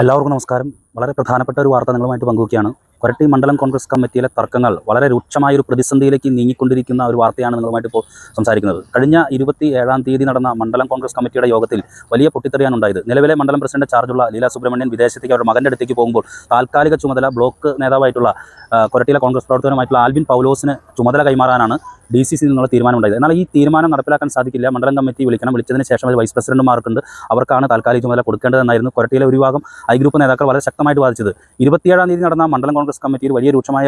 എല്ലാവർക്കും നമസ്കാരം. വളരെ പ്രധാനപ്പെട്ട ഒരു വാർത്ത നിങ്ങളുമായിട്ട് പങ്കുവയ്ക്കുകയാണ്. കൊരട്ടി മണ്ഡലം കോൺഗ്രസ് കമ്മിറ്റിയിലെ തർക്കങ്ങൾ വളരെ രൂക്ഷമായൊരു പ്രതിസന്ധിയിലേക്ക് നീങ്ങിക്കൊണ്ടിരിക്കുന്ന ഒരു വാർത്തയാണ് നിങ്ങളുമായിട്ട് ഇപ്പോൾ സംസാരിക്കുന്നത്. കഴിഞ്ഞ 27-ാം തീയതി നടന്ന മണ്ഡലം കോൺഗ്രസ് കമ്മിറ്റിയുടെ യോഗത്തിൽ വലിയ പൊട്ടിത്തെറിയാണ് ഉണ്ടായത്. നിലവിലെ മണ്ഡലം പ്രസിഡന്റ് ചാർജുള്ള ലീല സുബ്രഹ്മണ്യൻ വിദേശത്തേക്ക് അവരുടെ മകൻ്റെ അടുത്തേക്ക് പോകുമ്പോൾ താൽക്കാലിക ചുമതല ബ്ലോക്ക് നേതാവായിട്ടുള്ള കൊരട്ടിയിലെ കോൺഗ്രസ് പ്രവർത്തകരുമായിട്ടുള്ള ആൽവിൻ പൗലോസിന് ചുമതല കൈമാറാനാണ് DCC നിന്നുള്ള തീരുമാനമുണ്ടായത്. എന്നാൽ ഈ തീരുമാനം നടപ്പിലാക്കാൻ സാധിക്കില്ല. മണ്ഡലം കമ്മിറ്റി വിളിച്ചതിന് ശേഷം അത് വൈസ് പ്രസിഡന്റുമാർക്കുണ്ട്, അവർക്കാണ് താൽക്കാലിക ചുമതല കൊടുക്കേണ്ടതെന്നായിരുന്നു കൊരട്ടിയിലെ ഒരു വിഭാഗം ഗ്രൂപ്പ് നേതാക്കൾ വളരെ ശക്തമായിട്ട് വാദിച്ചത്. 27-ാം തീയതി നടന്ന മണ്ഡലം കോൺഗ്രസ് കമ്മിറ്റിയിൽ വലിയ രൂക്ഷമായ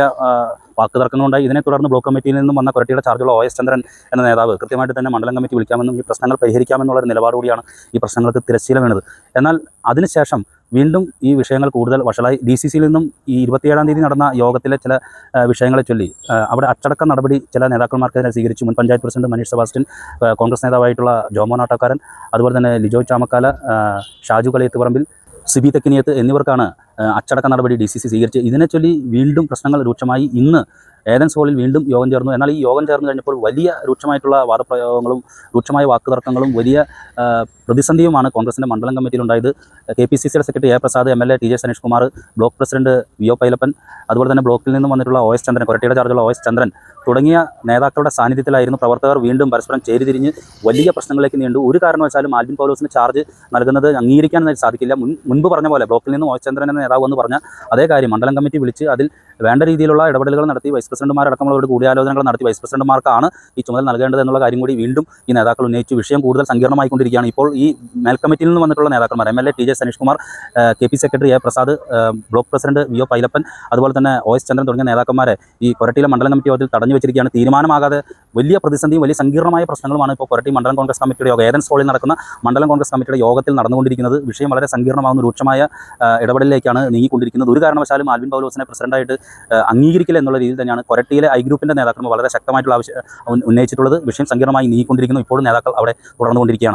വാക്കുതർക്കങ്ങളുണ്ടായി. ഇതിനെ തുടർന്ന് ബ്ലോക്ക് കമ്മിറ്റിയിൽ നിന്നും വന്ന കൊരട്ടിയുടെ ചാർജുള്ള OS ചന്ദ്രൻ എന്ന നേതാവ് കൃത്യമായിട്ട് തന്നെ മണ്ഡലം കമ്മിറ്റി വിളിക്കാമെന്നും ഈ പ്രശ്നങ്ങൾ പരിഹരിക്കാമെന്നുള്ളൊരു നിലപാടുകൂടിയാണ് ഈ പ്രശ്നങ്ങൾക്ക് തിരശ്ശീല വീണത്. എന്നാൽ അതിനുശേഷം വീണ്ടും ഈ വിഷയങ്ങൾ കൂടുതൽ വഷളായി. DCCയിൽ നിന്നും ഈ 27-ാം തീയതി നടന്ന യോഗത്തിലെ ചില വിഷയങ്ങളെ ചൊല്ലി അവിടെ അച്ചടക്ക നടപടി ചില നേതാക്കന്മാർക്കെതിരെ സ്വീകരിച്ചു. മുൻ പഞ്ചായത്ത് പ്രസിഡന്റ് മനീഷ് സെബാസ്റ്റ്യൻ, കോൺഗ്രസ് നേതാവായിട്ടുള്ള ജോമോൻ ആട്ടക്കാരൻ, അതുപോലെ തന്നെ ലിജോയ് ചാമക്കാല, ഷാജു കളയത്തുപറമ്പിൽ, സിബി തെക്കിനിയത്ത് എന്നിവർക്കാണ് അച്ചടക്ക നടപടി DCC സ്വീകരിച്ച്. ഇതിനെ ചൊല്ലി വീണ്ടും പ്രശ്നങ്ങൾ രൂക്ഷമായി. ഇന്ന് ഏതൻസ് ഹാളിൽ വീണ്ടും യോഗം ചേർന്നു. എന്നാൽ ഈ യോഗം ചേർന്ന് കഴിഞ്ഞപ്പോൾ വലിയ രൂക്ഷമായിട്ടുള്ള വാദപ്രയോഗങ്ങളും രൂക്ഷമായ വാക്കുതർക്കങ്ങളും വലിയ പ്രതിസന്ധിയുമാണ് കോൺഗ്രസിൻ്റെ മണ്ഡലം കമ്മിറ്റിയിലുണ്ടായത്. KPCCയുടെ secretary A Prasad, MLA TJ Saneesh Kumar, block president VO Pailappan, അതുപോലെ തന്നെ ബ്ലോക്കിൽ നിന്നും വന്നിട്ടുള്ള OS ചന്ദ്രൻ, കൊരട്ടിയുടെ ചാർജുള്ള OS ചന്ദ്രൻ തുടങ്ങിയ നേതാക്കളുടെ സാന്നിധ്യത്തിലായിരുന്നു പ്രവർത്തകർ വീണ്ടും പരസ്പരം ചേരിതിരിഞ്ഞ് വലിയ പ്രശ്നങ്ങളിലേക്ക് നീണ്ടു. ഒരു കാരണവശാലും ആൽവിൻ പൗലോസിന് ചാർജ് നൽകുന്നത് അംഗീകരിക്കാൻ സാധിക്കില്ല. മുൻപ് പറഞ്ഞ പോലെ ബ്ലോക്കിൽ നിന്ന് OS ചന്ദ്രൻ എന്ന നേതാവ് എന്ന് പറഞ്ഞ അതേ കാര്യം മണ്ഡലം കമ്മിറ്റി വിളിച്ച് അതിൽ വേണ്ട രീതിയിലുള്ള ഇടപെടലുകൾ നടത്തി വൈസ് പ്രസിഡന്റുമാരടക്കമുള്ളവരുടെ കൂടിയാലോചനകൾ നടത്തി വൈസ് പ്രസിഡന്റുമാർക്കാണ് ഈ ചുമതല നൽകേണ്ടത് എന്നുള്ള കാര്യം കൂടി വീണ്ടും ഈ നേതാക്കൾ ഉന്നയിച്ചു. വിഷയം കൂടുതൽ സങ്കീർണമായിക്കൊണ്ടിരിക്കുകയാണ്. ഇപ്പോൾ ഈ മേൽക്കമ്മിറ്റിയിൽ നിന്ന് വന്നിട്ടുള്ള നേതാക്കന്മാർ MLA TJ Saneesh Kumar, KP secretary A Prasad, block president VO Pailappan, അതുപോലെ തന്നെ OS ചന്ദ്രൻ തുടങ്ങിയ നേതാക്കന്മാരെ ഈ കൊരട്ടിയിലെ മണ്ഡലം കമ്മിറ്റി യോഗത്തിൽ തടഞ്ഞു വെച്ചിരിക്കുകയാണ്. തീരുമാനമാകാതെ വലിയ പ്രതിസന്ധിയും വലിയ സങ്കീർണമായ പ്രശ്നങ്ങളുമാണ് ഇപ്പോൾ കൊരട്ടി മണ്ഡലം കോൺഗ്രസ് കമ്മിറ്റിയുടെ യോഗം ഏതൻസ് ഹാളിൽ നടക്കുന്ന മണ്ഡലം കോൺഗ്രസ് കമ്മിറ്റിയുടെ യോഗത്തിൽ നടന്നുകൊണ്ടിരിക്കുന്നത്. വിഷയം വളരെ സങ്കീർണമാകുന്ന രൂക്ഷമായ ഇടപെടലിലേക്കാണ് നീങ്ങിക്കൊണ്ടിരിക്കുന്നത്. ഒരു കാരണവശാലും ആൽവിൻ പൗലോസിനെ പ്രസിഡന്റായിട്ട് അംഗീകരിക്കില്ല എന്നുള്ള രീതിയിൽ തന്നെയാണ് കൊരട്ടിയിലെ ഗ്രൂപ്പിൻ്റെ നേതാക്കൾ വളരെ ശക്തമായിട്ടുള്ള ആവശ്യം ഉന്നയിച്ചിട്ടുള്ളത്. വിഷയം സങ്കീർണമായി നീങ്ങിക്കൊണ്ടിരിക്കുന്നു. ഇപ്പോഴും നേതാക്കൾ അവിടെ തുടർന്നുകൊണ്ടിരിക്കുകയാണ്.